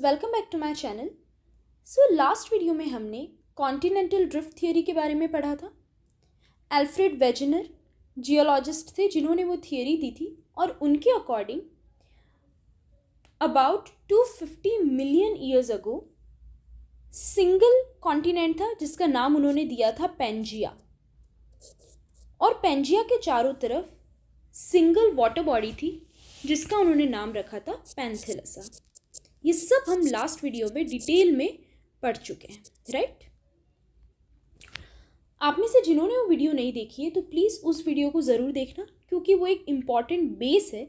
Welcome back to my channel. So last video में हमने continental drift theory के बारे में पढ़ा था। एल्फ्रेड वेजनर जियोलॉजिस्ट थे जिन्होंने वो थियरी दी थी और उनके according about 250 million years ago single continent था जिसका नाम उन्होंने दिया था पेंजिया, और पेंजिया के चारों तरफ सिंगल वाटर बॉडी थी जिसका उन्होंने नाम रखा था पैंथेलसा। ये सब हम लास्ट वीडियो में डिटेल में पढ़ चुके हैं, राइट। आप में से जिन्होंने वो वीडियो नहीं देखी है तो प्लीज़ उस वीडियो को ज़रूर देखना, क्योंकि वो एक इम्पॉर्टेंट बेस है।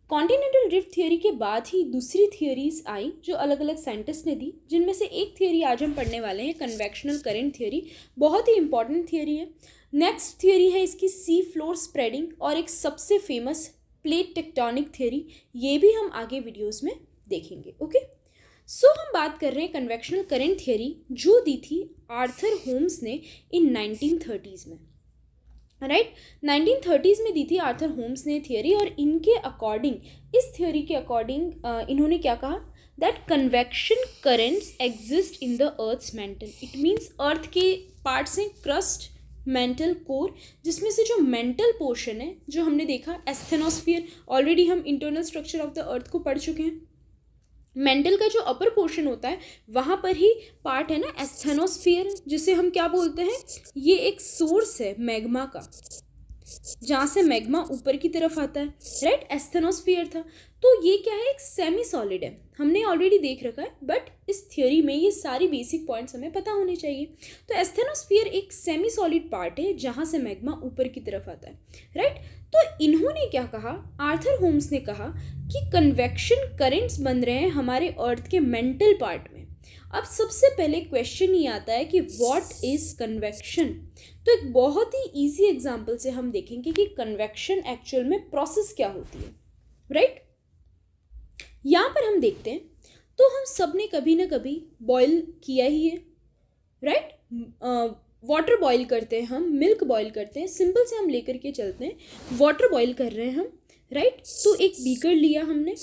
कॉन्टिनेंटल ड्रिफ्ट थियरी के बाद ही दूसरी थियरीज आई जो अलग अलग साइंटिस्ट ने दी, जिनमें से एक थियरी आज हम पढ़ने वाले हैं, कन्वेक्शनल करंट थियरी। बहुत ही इंपॉर्टेंट थियरी है। नेक्स्ट थियरी है इसकी सी फ्लोर स्प्रेडिंग, और एक सबसे फेमस प्लेट टेक्टोनिक थियरी। ये भी हम आगे वीडियोज़ में देखेंगे। ओके, सो हम बात कर रहे हैं कन्वेक्शनल करंट थियरी जो दी थी आर्थर होम्स ने इन 1930s में, राइट। 1930s में दी थी आर्थर होम्स ने थियरी, और इनके अकॉर्डिंग, इस थियरी के अकॉर्डिंग इन्होंने क्या कहा, that convection currents exist in the earth's mantle. It means earth के पार्ट्स हैं क्रस्ट, मेंटल, कोर, जिसमें से जो मेंटल पोर्शन है जो हमने देखा एस्थेनोस्फीयर, ऑलरेडी हम internal structure of the earth को पढ़ चुके हैं। मेंटल का जो अपर पोर्शन होता है वहाँ पर ही पार्ट है ना एस्थेनोस्फीयर, जिसे हम क्या बोलते हैं, ये एक सोर्स है मैग्मा का, जहाँ से मैग्मा ऊपर की तरफ आता है, राइट। एस्थेनोस्फीयर था, तो ये क्या है, एक सेमी सॉलिड है, हमने ऑलरेडी देख रखा है, बट इस थियोरी में ये सारी बेसिक पॉइंट्स हमें पता होने चाहिए। तो एस्थेनोस्फीयर एक सेमी सॉलिड पार्ट है जहाँ से मैग्मा ऊपर की तरफ आता है, राइट। तो इन्होंने क्या कहा, आर्थर होम्स ने कहा कि कन्वेक्शन करंट्स बन रहे हैं हमारे अर्थ के मेंटल पार्ट में। अब सबसे पहले क्वेश्चन ये आता है कि व्हाट इज कन्वेक्शन। तो एक बहुत ही इजी एग्जांपल से हम देखेंगे कि कन्वेक्शन एक्चुअल में प्रोसेस क्या होती है, राइट। यहाँ पर हम देखते हैं, तो हम सब ने कभी ना कभी बॉईल किया ही है, राइट। वाटर बॉईल करते हैं हम, मिल्क बॉईल करते हैं, सिंपल से हम लेकर के चलते हैं। वाटर बॉईल कर रहे हैं हम, राइट। तो एक बीकर लिया हमने,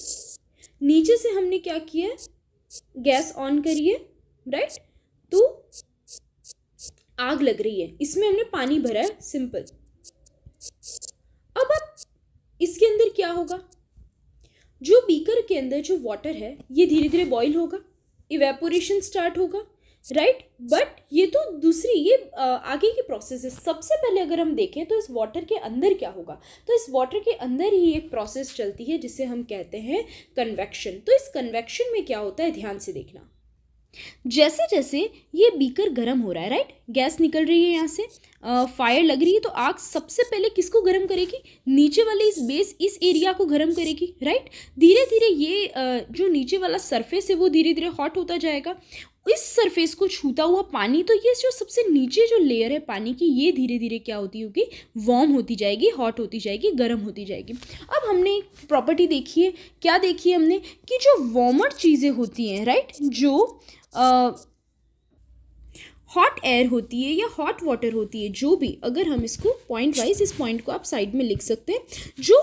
नीचे से हमने क्या किया, गैस ऑन करिए, राइट। तो आग लग रही है, इसमें हमने पानी भरा है, सिंपल। अब इसके अंदर क्या होगा, जो बीकर के अंदर जो वाटर है ये धीरे धीरे बॉईल होगा, इवेपोरेशन स्टार्ट होगा, राइट। बट ये तो दूसरी, ये आगे की प्रोसेस है। सबसे पहले अगर हम देखें तो इस वाटर के अंदर क्या होगा, तो इस वाटर के अंदर ही एक प्रोसेस चलती है जिसे हम कहते हैं कन्वेक्शन। तो इस कन्वेक्शन में क्या होता है, ध्यान से देखना। जैसे जैसे ये बीकर गर्म हो रहा है, राइट, गैस निकल रही है यहाँ से, फायर लग रही है, तो आग सबसे पहले किसको गर्म करेगी, नीचे वाले इस बेस, इस एरिया को गर्म करेगी, राइट। धीरे धीरे ये जो नीचे वाला सरफेस है वो धीरे धीरे हॉट होता जाएगा। इस सरफेस को छूता हुआ पानी, तो ये जो सबसे नीचे जो लेयर है पानी की, ये धीरे धीरे क्या होती होगी, वार्म होती जाएगी, हॉट होती जाएगी, गर्म होती जाएगी। अब हमने एक प्रॉपर्टी देखी है, क्या देखी है हमने, कि जो वार्मर चीज़ें होती हैं, राइट, जो हॉट एयर होती है या हॉट वाटर होती है, जो भी, अगर हम इसको पॉइंट वाइज, इस पॉइंट को आप साइड में लिख सकते हैं, जो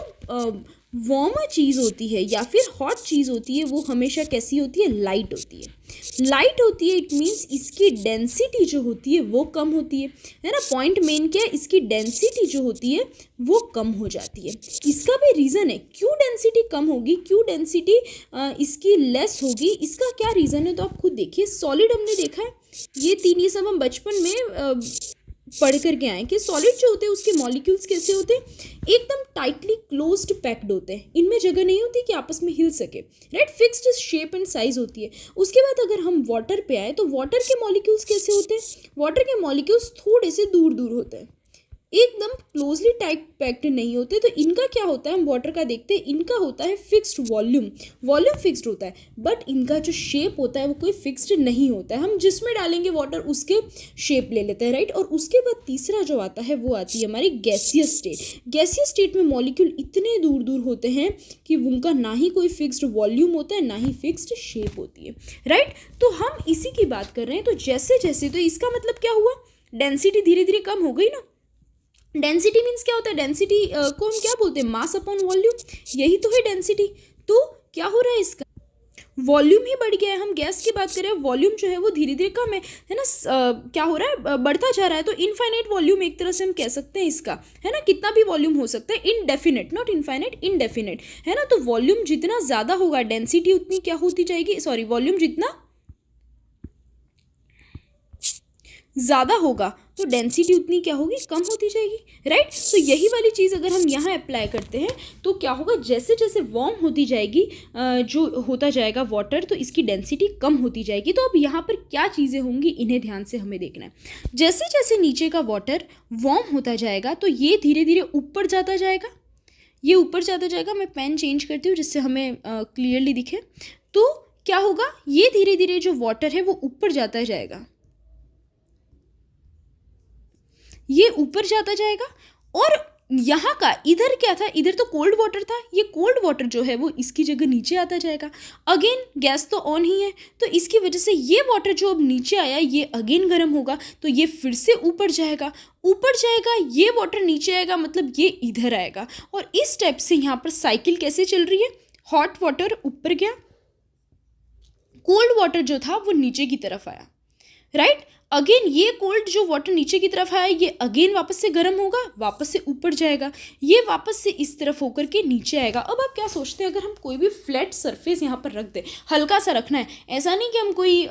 वार्मर चीज़ होती है या फिर हॉट चीज़ होती है वो हमेशा कैसी होती है, लाइट होती है। लाइट होती है, इट मीन्स इसकी डेंसिटी जो होती है वो कम होती है ना। पॉइंट मेन क्या है, इसकी डेंसिटी जो होती है वो कम हो जाती है। इसका भी रीज़न है, क्यों डेंसिटी कम होगी, क्यों डेंसिटी इसकी लेस होगी, इसका क्या रीज़न है, तो आप खुद देखिए। सॉलिड हमने देखा है, ये सब हम बचपन में पढ़ करके आए कि सॉलिड जो होते हैं उसके मॉलिक्यूल्स कैसे होते हैं, एकदम टाइटली क्लोज्ड पैक्ड होते हैं, इनमें जगह नहीं होती कि आपस में हिल सके, right. Fixed shape and size होती है। उसके बाद अगर हम वाटर पे आए तो वाटर के मॉलिक्यूल्स कैसे होते हैं, वाटर के मॉलिक्यूल्स थोड़े से दूर दूर होते हैं, एकदम क्लोजली टाइट पैक्ड नहीं होते। तो इनका क्या होता है, हम वाटर का देखते हैं, इनका होता है फिक्स्ड वॉल्यूम, वॉल्यूम फिक्स्ड होता है, बट इनका जो शेप होता है वो कोई फिक्स्ड नहीं होता है, हम जिसमें डालेंगे वाटर उसके शेप ले लेते हैं, राइट। और उसके बाद तीसरा जो आता है वो आती है हमारी गैसियस स्टेट। गैसियस स्टेट में मॉलिक्यूल इतने दूर दूर होते हैं कि उनका ना ही कोई फिक्स्ड वॉल्यूम होता है, ना ही फिक्स्ड शेप होती है, राइट। तो हम इसी की बात कर रहे हैं। तो जैसे जैसे, तो इसका मतलब क्या हुआ, डेंसिटी धीरे धीरे कम हो गई ना। डेंसिटी मीन्स क्या होता है, डेंसिटी को हम क्या बोलते हैं, मास अपॉन वॉल्यूम, यही तो है डेंसिटी। तो क्या हो रहा है इसका, वॉल्यूम ही बढ़ गया है। हम गैस की बात करें, वॉल्यूम जो है वो धीरे धीरे कम है ना, क्या हो रहा है, बढ़ता जा रहा है। तो इनफाइनाइट वॉल्यूम एक तरह से हम कह सकते हैं इसका, है ना, कितना भी वॉल्यूम हो सकता है, इनडेफिनेट, नॉट इनफाइनाइट, इनडेफिनेट, है ना। तो वॉल्यूम जितना ज़्यादा होगा डेंसिटी उतनी क्या होती जाएगी, सॉरी, वॉल्यूम जितना ज़्यादा होगा तो डेंसिटी उतनी क्या होगी, कम होती जाएगी, राइट। तो यही वाली चीज़ अगर हम यहाँ अप्लाई करते हैं तो क्या होगा, जैसे जैसे वार्म होती जाएगी जो होता जाएगा वाटर, तो इसकी डेंसिटी कम होती जाएगी। तो अब यहाँ पर क्या चीज़ें होंगी, इन्हें ध्यान से हमें देखना है। जैसे जैसे नीचे का वाटर वार्म होता जाएगा तो ये धीरे धीरे ऊपर जाता जाएगा, ये ऊपर जाता जाएगा। मैं पेन चेंज करती हूँ जिससे हमें क्लियरली दिखे। तो क्या होगा, ये धीरे धीरे जो वाटर है वो ऊपर जाता जाएगा, ये ऊपर जाता जाएगा। और यहाँ का इधर क्या था, इधर तो कोल्ड वाटर था, ये कोल्ड वाटर जो है वो इसकी जगह नीचे आता जाएगा। अगेन गैस तो ऑन ही है, तो इसकी वजह से ये वाटर जो अब नीचे आया ये अगेन गर्म होगा, तो ये फिर से ऊपर जाएगा, ऊपर जाएगा, ये वाटर नीचे आएगा, मतलब ये इधर आएगा। और इस स्टेप से यहाँ पर साइकिल कैसे चल रही है, हॉट वाटर ऊपर गया, कोल्ड वाटर जो था वो नीचे की तरफ आया, राइट। अगेन ये कोल्ड जो वाटर नीचे की तरफ आया ये अगेन वापस से गर्म होगा, वापस से ऊपर जाएगा, ये वापस से इस तरफ होकर के नीचे आएगा। अब आप क्या सोचते हैं, अगर हम कोई भी फ्लैट सरफेस यहाँ पर रख दें, हल्का सा रखना है, ऐसा नहीं कि हम कोई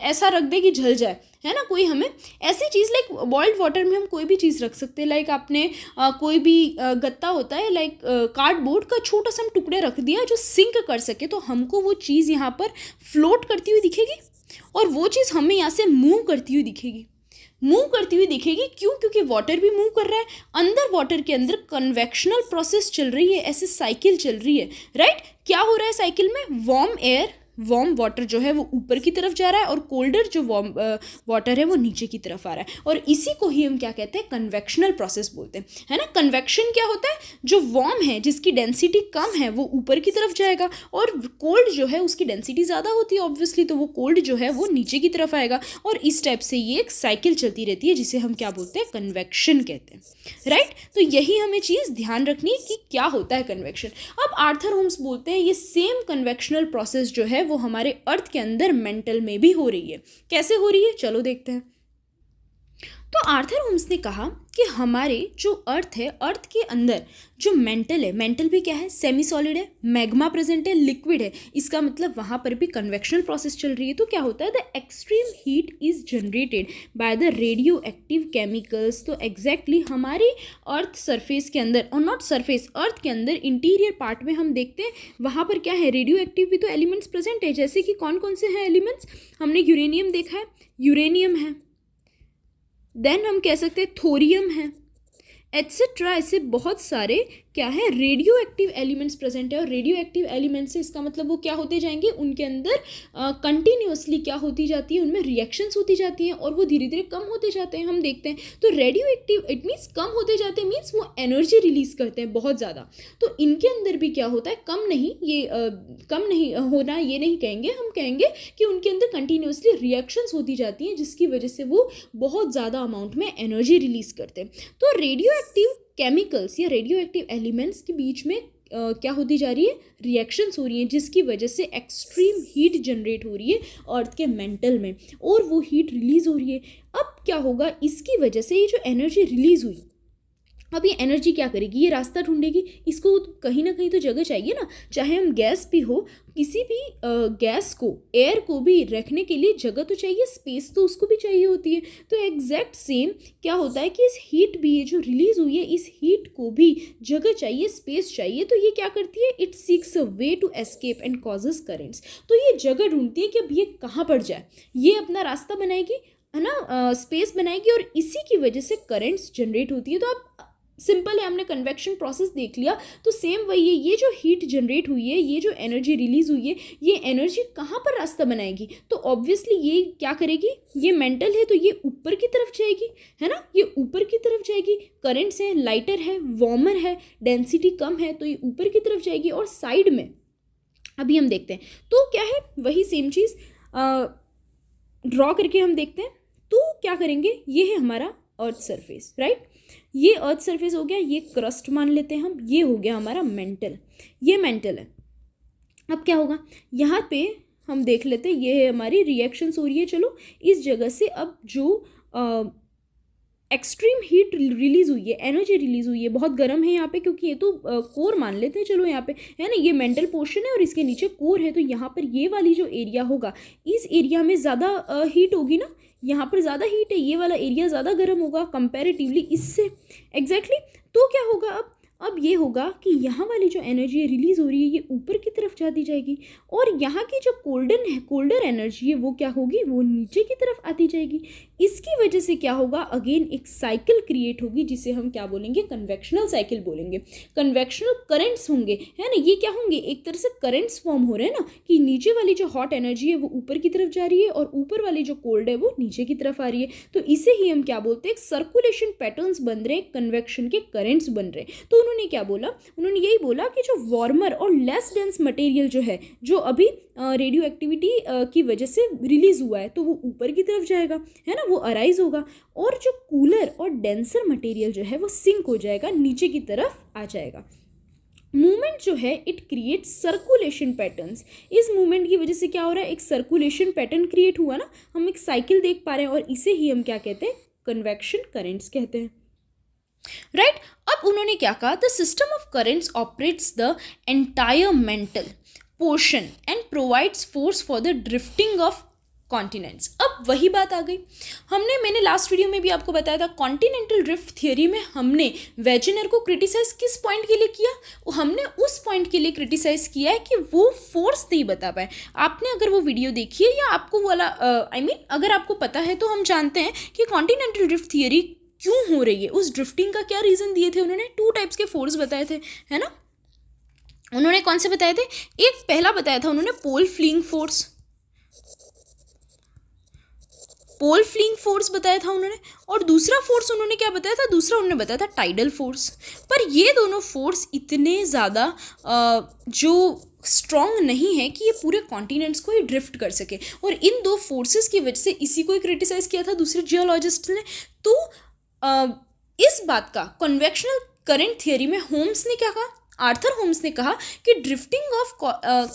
ऐसा रख दें कि जल जाए, है ना। कोई हमें ऐसी चीज़ लाइक बॉइल्ड वाटर में हम कोई भी चीज़ रख सकते हैं, लाइक आपने कोई भी गत्ता होता है, लाइक कार्डबोर्ड का छोटा सा हम टुकड़े रख दिया जो सिंक कर सके, तो हमको वो चीज़ यहाँ पर फ्लोट करती हुई दिखेगी और वो चीज़ हमें यहाँ से मूव करती हुई दिखेगी, मूव करती हुई दिखेगी। क्यों, क्योंकि वाटर भी मूव कर रहा है, अंदर वाटर के अंदर कन्वेक्शनल प्रोसेस चल रही है, ऐसे साइकिल चल रही है, राइट। क्या हो रहा है साइकिल में, वार्म एयर, वार्म वाटर जो है वो ऊपर की तरफ जा रहा है और कोल्डर जो वार्म वाटर है वो नीचे की तरफ आ रहा है। और इसी को ही हम क्या कहते हैं, कन्वेक्शनल प्रोसेस बोलते हैं, है ना। कन्वेक्शन क्या होता है, जो वार्म है जिसकी डेंसिटी कम है वो ऊपर की तरफ जाएगा, और कोल्ड जो है उसकी डेंसिटी ज़्यादा होती है ऑब्वियसली, तो वो कोल्ड जो है वो नीचे की तरफ आएगा। और इस टाइप से ये एक साइकिल चलती रहती है जिसे हम क्या बोलते हैं, कन्वेक्शन कहते हैं, राइट। तो यही हमें चीज़ ध्यान रखनी है कि क्या होता है कन्वेक्शन। अब आर्थर होम्स बोलते हैं ये सेम कन्वेक्शनल प्रोसेस जो है वो हमारे अर्थ के अंदर मेंटल में भी हो रही है। कैसे हो रही है, चलो देखते हैं। तो आर्थर होम्स ने कहा कि हमारे जो अर्थ है, अर्थ के अंदर जो मेंटल है, मेंटल भी क्या है, सेमी सॉलिड है, मैग्मा प्रेजेंट है, लिक्विड है, इसका मतलब वहाँ पर भी कन्वेक्शनल प्रोसेस चल रही है। तो क्या होता है, the extreme heat is generated by the radio active chemicals. तो एग्जैक्टली हमारी अर्थ सरफेस के अंदर, और नॉट सरफेस, अर्थ के अंदर इंटीरियर पार्ट में हम देखते हैं वहाँ पर क्या है, रेडियो एक्टिव भी तो एलिमेंट्स प्रेजेंट है। जैसे कि कौन कौन से हैं एलिमेंट्स, हमने यूरेनियम देखा है, यूरेनियम है, देन हम कह सकते हैं थोरियम है, एट्सेट्रा। ऐसे बहुत सारे क्या है, रेडियो एक्टिव एलिमेंट्स प्रेजेंट है। और रेडियो एक्टिव एलिमेंट्स से इसका मतलब वो क्या होते जाएंगे, उनके अंदर कंटिन्यूसली क्या होती जाती है, उनमें रिएक्शंस होती जाती हैं और वो धीरे धीरे कम होते जाते हैं, हम देखते हैं। तो रेडियो एक्टिव इट मीन्स कम होते जाते हैं, मीन्स वो एनर्जी रिलीज करते हैं बहुत ज़्यादा। तो इनके अंदर भी क्या होता है, कम नहीं, ये कम नहीं होना ये नहीं कहेंगे, हम कहेंगे कि उनके अंदर कंटिन्यूसली रिएक्शंस होती जाती हैं जिसकी वजह से वो बहुत ज़्यादा अमाउंट में एनर्जी रिलीज करते हैं। तो रेडियो एक्टिव केमिकल्स या रेडियो एक्टिव एलिमेंट्स के बीच में क्या होती जा रही है, रिएक्शंस हो रही हैं जिसकी वजह से एक्सट्रीम हीट जनरेट हो रही है अर्थ के मेंटल में, और वो हीट रिलीज हो रही है। अब क्या होगा, इसकी वजह से ये जो एनर्जी रिलीज हुई, अब ये एनर्जी क्या करेगी, ये रास्ता ढूंढेगी, इसको कहीं ना कहीं तो जगह चाहिए ना। चाहे हम गैस भी हो, किसी भी गैस को, एयर को भी रखने के लिए जगह तो चाहिए, स्पेस तो उसको भी चाहिए होती है। तो एग्जैक्ट सेम क्या होता है कि इस हीट भी, ये जो रिलीज हुई है, इस हीट को भी जगह चाहिए, स्पेस चाहिए। तो ये क्या करती है, it seeks a way to escape and causes currents. तो ये जगह ढूंढती है कि अब ये कहाँ पर जाए, ये अपना रास्ता बनाएगी, है ना, स्पेस बनाएगी, और इसी की वजह से करेंट्स जनरेट होती है। तो आप सिंपल है, हमने कन्वेक्शन प्रोसेस देख लिया, तो सेम वही है, ये जो हीट जनरेट हुई है, ये जो एनर्जी रिलीज हुई है, ये एनर्जी कहाँ पर रास्ता बनाएगी, तो ऑब्वियसली ये क्या करेगी, ये मेंटल है तो ये ऊपर की तरफ जाएगी, है ना, ये ऊपर की तरफ जाएगी। करंट्स है, लाइटर है, वार्मर है, डेंसिटी कम है, तो ये ऊपर की तरफ जाएगी। और साइड में अभी हम देखते हैं तो क्या है, वही सेम चीज़ ड्रॉ करके हम देखते हैं। तो क्या करेंगे, ये है हमारा अर्थ सरफेस, राइट। ये अर्थ सरफेस हो गया, ये क्रस्ट मान लेते हैं हम, ये हो गया हमारा मेंटल, ये मेंटल है। अब क्या होगा, यहाँ पे हम देख लेते हैं, ये है हमारी रिएक्शंस हो रही है। चलो इस जगह से अब जो एक्सट्रीम हीट रिलीज हुई है, एनर्जी रिलीज हुई है, बहुत गर्म है यहाँ पे, क्योंकि ये तो कोर मान लेते हैं, चलो यहाँ पे है ना, ये मेंटल पोर्शन है और इसके नीचे कोर है, तो यहाँ पर ये वाली जो एरिया होगा, इस एरिया में ज़्यादा हीट होगी ना, यहाँ पर ज़्यादा हीट है, ये वाला एरिया ज़्यादा गर्म होगा कंपैरेटिवली इससे। एग्जैक्टली तो क्या होगा, अब ये होगा कि यहाँ वाली जो एनर्जी है रिलीज हो रही है, ये ऊपर की तरफ जाती जाएगी, और यहाँ की जो कोल्डर एनर्जी है वो क्या होगी, वो नीचे की तरफ आती जाएगी। इसकी वजह से क्या होगा, अगेन एक साइकिल क्रिएट होगी, जिसे हम क्या बोलेंगे, कन्वेक्शनल साइकिल बोलेंगे। कन्वेक्शनल करंट्स होंगे, है ना, ये क्या होंगे, एक तरह से करंट्स फॉर्म हो रहे हैं ना, कि नीचे वाली जो हॉट एनर्जी है वो ऊपर की तरफ जा रही है और ऊपर वाली जो कोल्ड है वो नीचे की तरफ आ रही है। तो इसे ही हम क्या बोलते हैं, सर्कुलेशन पैटर्न्स बन रहे हैं, कन्वेक्शन के करंट्स बन रहे हैं। तो उन्होंने क्या बोला, उन्होंने यही बोला कि जो वार्मर और लेस डेंस मटेरियल जो है, जो अभी रेडियो एक्टिविटी की वजह से रिलीज हुआ है, तो वो ऊपर की तरफ जाएगा, है ना, वो अराइज होगा, और जो कूलर और डेंसर मटेरियल जो है वो सिंक हो जाएगा, नीचे की तरफ आ जाएगा। मूवमेंट जो है इट क्रिएट सर्कुलेशन पैटर्न्स। इस मूवमेंट की वजह से क्या हो रहा है, एक सर्कुलेशन पैटर्न क्रिएट हुआ ना, हम एक साइकिल देख पा रहे हैं, और इसे ही हम क्या कहते हैं, कन्वेक्शन करंट्स कहते हैं, राइट। अब उन्होंने क्या कहा, the system of currents operates the entire mental portion and provides force for the drifting of continents. अब वही बात आ गई, मैंने लास्ट वीडियो में भी आपको बताया था, कॉन्टिनेंटल ड्रिफ्ट थियरी में हमने वेजेनर को क्रिटिसाइज किस पॉइंट के लिए किया, हमने उस पॉइंट के लिए क्रिटिसाइज किया है कि वो फोर्स नहीं बता पाए। आपने अगर वो वीडियो देखी है, या आपको वाला अगर आपको पता है, तो हम जानते हैं कि कॉन्टिनेंटल ड्रिफ्ट थियरी क्यों हो रही है, उस ड्रिफ्टिंग का क्या रीज़न दिए थे उन्होंने, 2 टाइप्स के फोर्स बताए थे, है ना। उन्होंने कौन से बताए थे, एक पहला बताया था उन्होंने पोल फ्लीइंग फोर्स बताया था उन्होंने, और दूसरा फोर्स उन्होंने क्या बताया था, दूसरा उन्होंने बताया था टाइडल फोर्स। पर ये दोनों फोर्स इतने ज़्यादा जो स्ट्रॉन्ग नहीं है कि ये पूरे कॉन्टिनेंट्स को ही ड्रिफ्ट कर सके, और इन 2 फोर्सेस की वजह से इसी को ही क्रिटिसाइज किया था दूसरे जियोलॉजिस्ट ने। तो इस बात का कन्वेक्शनल करंट थियरी में होम्स ने क्या कहा, आर्थर होम्स ने कहा कि ड्रिफ्टिंग ऑफ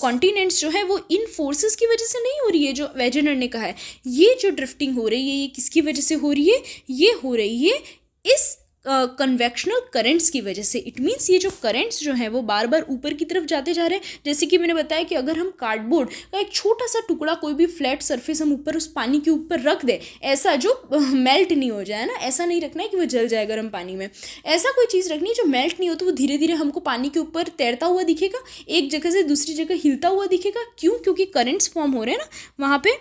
कॉन्टिनेंट्स जो है वो इन फोर्सेस की वजह से नहीं हो रही है, जो वेजेनर ने कहा है। ये जो ड्रिफ्टिंग हो रही है, ये किसकी वजह से हो रही है, ये हो रही है इस कन्वेक्शनल करंट्स की वजह से। इट मीन्स ये जो करंट्स जो हैं वो बार बार ऊपर की तरफ जाते जा रहे हैं। जैसे कि मैंने बताया कि अगर हम कार्डबोर्ड का एक छोटा सा टुकड़ा, कोई भी फ्लैट सरफेस हम ऊपर उस पानी के ऊपर रख दें, ऐसा जो मेल्ट नहीं हो जाए ना, ऐसा नहीं रखना है कि वो जल जाए गर्म पानी में, ऐसा कोई चीज़ रखनी है जो मेल्ट नहीं हो, तो वो धीरे धीरे हमको पानी के ऊपर तैरता हुआ दिखेगा, एक जगह से दूसरी जगह हिलता हुआ दिखेगा। क्यों, क्योंकि करंट्स फॉर्म हो रहे हैं ना वहाँ पे,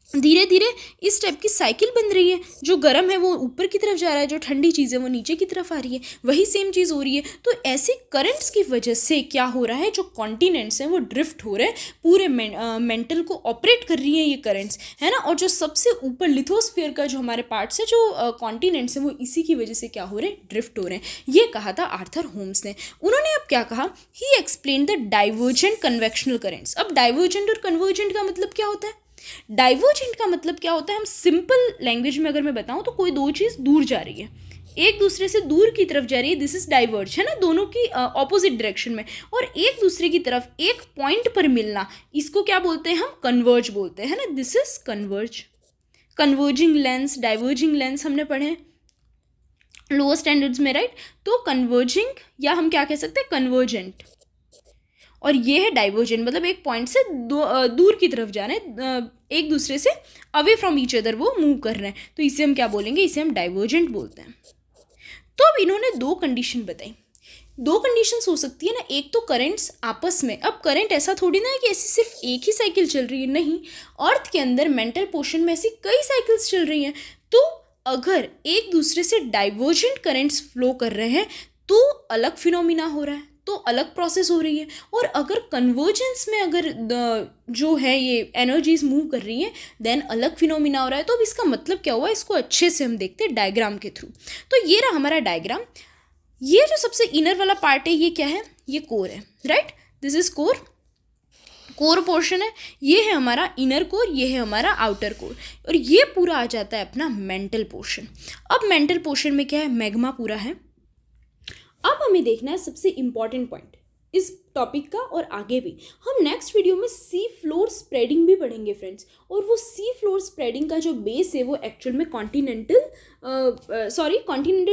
धीरे धीरे इस टाइप की साइकिल बन रही है, जो गर्म है वो ऊपर की तरफ जा रहा है, जो ठंडी चीज़ है वो नीचे की तरफ आ रही है, वही सेम चीज़ हो रही है। तो ऐसे करंट्स की वजह से क्या हो रहा है, जो कॉन्टिनेंट्स हैं वो ड्रिफ्ट हो रहे हैं, पूरे मेंटल को ऑपरेट कर रही हैं ये करंट्स, है ना। और जो सबसे ऊपर लिथोस्फीयर का जो हमारे पार्ट्स है, जो कॉन्टिनेंट्स हैं, वो इसी की वजह से क्या हो रहे हैं, ड्रिफ्ट हो रहे हैं। ये कहा था आर्थर होम्स ने। उन्होंने अब क्या कहा, he explain the divergent convectional currents. अब डाइवर्जेंट और कन्वर्जेंट का मतलब क्या होता है, डाइवर्जेंट का मतलब क्या होता है, हम सिंपल लैंग्वेज में अगर मैं बताऊं तो कोई 2 चीज़ दूर जा रही है, एक दूसरे से दूर की तरफ जा रही है, दिस इज डाइवर्ज, है ना, दोनों की ऑपोजिट डायरेक्शन में, और एक दूसरे की तरफ एक पॉइंट पर मिलना, इसको क्या बोलते हैं, हम कन्वर्ज बोलते हैं ना, this is converge. Converging lens, diverging lens हमने पढ़े हैं लोअर स्टैंडर्ड्स में, राइट। तो कन्वर्जिंग, या हम क्या कह सकते हैं, कन्वर्जेंट, और ये है डाइवर्जेंट, मतलब एक पॉइंट से दूर की तरफ जा रहे हैं, एक दूसरे से अवे फ्रॉम ईच अदर वो मूव कर रहे हैं, तो इसे हम क्या बोलेंगे, इसे हम डाइवर्जेंट बोलते हैं। तो अब इन्होंने 2 कंडीशन बताई। 2 कंडीशंस हो सकती है ना, एक तो करंट्स आपस में, अब करंट ऐसा थोड़ी ना है कि ऐसी सिर्फ एक ही साइकिल चल रही है, नहीं, अर्थ के अंदर मेंटल पोर्शन में ऐसी कई साइकिल्स चल रही हैं। तो अगर एक दूसरे से डाइवर्जेंट करंट्स फ्लो कर रहे हैं तो अलग फिनोमिना हो रहा है, तो अलग प्रोसेस हो रही है, और अगर कन्वर्जेंस में अगर जो है ये एनर्जीज मूव कर रही हैं, देन अलग फिनोमिना हो रहा है। तो अब इसका मतलब क्या हुआ, इसको अच्छे से हम देखते हैं डायग्राम के थ्रू। तो ये रहा हमारा डायग्राम। ये जो सबसे इनर वाला पार्ट है, ये क्या है, ये कोर है, right, this is core, core portion है, ये है हमारा इनर कोर, ये है हमारा आउटर कोर, और ये पूरा आ जाता है अपना मेंटल पोर्शन। अब मेंटल पोर्शन में क्या है, मैग्मा पूरा है। अब हमें देखना है सबसे इंपॉर्टेंट पॉइंट, इस टॉपिक का और आगे भी। हम नेक्स्ट वीडियो में सी फ्लोर स्प्रेडिंग भी पढ़ेंगे फ्रेंड्स, और वो सी फ्लोर स्प्रेडिंग का जो बेस है वो एक्चुअल में कॉन्टिनेंटल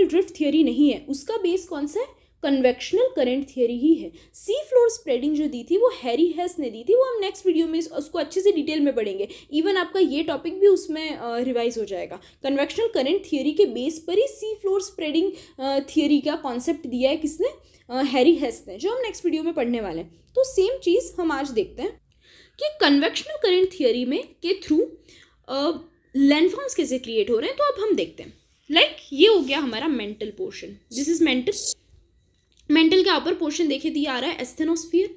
ड्रिफ्ट थियोरी नहीं है, उसका बेस कौन सा है, कन्वेक्शनल करंट थियोरी ही है। सी फ्लोर स्प्रेडिंग जो दी थी वो हैरी हेस ने दी थी, वो हम नेक्स्ट वीडियो में उसको अच्छे से डिटेल में पढ़ेंगे। इवन आपका ये टॉपिक भी उसमें रिवाइज हो जाएगा। कन्वेक्शनल करंट थियोरी के बेस पर ही सी फ्लोर स्प्रेडिंग थियोरी का कॉन्सेप्ट दिया है किसने, हैरी हेस ने, जो हम नेक्स्ट वीडियो में पढ़ने वाले हैं। तो सेम चीज़ हम आज देखते हैं कि कन्वेक्शनल करंट थियोरी में के थ्रू लैंडफॉर्म्स कैसे क्रिएट हो रहे हैं। तो अब हम देखते हैं, ये हो गया हमारा mental portion, this is mental के अपर पोर्शन देखे दिया आ रहा है एस्थेनोस्फीयर।